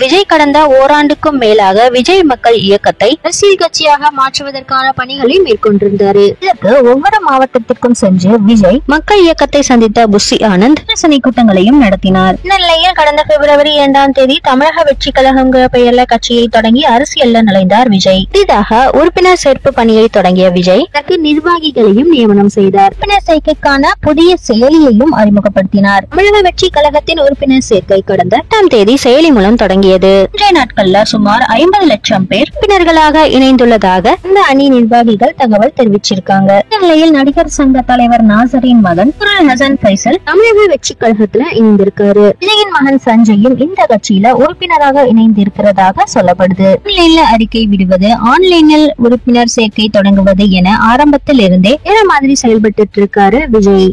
விஜய் கடந்த ஓராண்டுக்கும் மேலாக விஜய் மக்கள் இயக்கத்தை அரசியல் கட்சியாக மாற்றுவதற்கான பணிகளை மேற்கொண்டிருந்தார். இதற்கு ஒவ்வொரு மாவட்டத்திற்கும் சென்று விஜய் மக்கள் இயக்கத்தை சந்தித்த புஷி ஆனந்த் ஆலோசனை கூட்டங்களையும் நடத்தினார். இந்த நிலையில் கடந்த பிப்ரவரி 2ஆம் தேதி தமிழக வெற்றி கழகங்கிற பெயர்ல கட்சியை தொடங்கி அரசியல்ல நுழைந்தார் விஜய். புதிதாக உறுப்பினர் சேர்ப்பு பணியை தொடங்கிய விஜய் அதற்கு நிர்வாகிகளையும் நியமனம் செய்தார். உறுப்பினர் சேர்க்கைக்கான புதிய செயலியையும் அறிமுகப்படுத்தினார். தமிழக வெற்றி கழகத்தின் உறுப்பினர் சேர்க்கை கடந்த 8ஆம் தேதி செயலி மூலம் தொடங்கியது. இன்றைய நாட்கள்ல சுமார் 50 லட்சம் பேர் உறுப்பினர்களாக இணைந்துள்ளதாக இந்த அணி நிர்வாகிகள் தகவல் தெரிவிச்சிருக்காங்க. இந்த நிலையில் நடிகர் சங்க தலைவர் நாசரின் மகன் ஹசன் பைசல் தமிழக வெற்றி கழகத்துல இணைந்திருக்காரு. விஜயின் மகன் சஞ்சயும் இந்த கட்சியில உறுப்பினராக இணைந்திருக்கிறதாக சொல்லப்படுது. ஆன்லைன்ல அறிக்கை விடுவது, ஆன்லைனில் உறுப்பினர் சேர்க்கை தொடங்குவது என ஆரம்பத்தில் இருந்தே வேற மாதிரி செயல்பட்டு இருக்காரு விஜய்.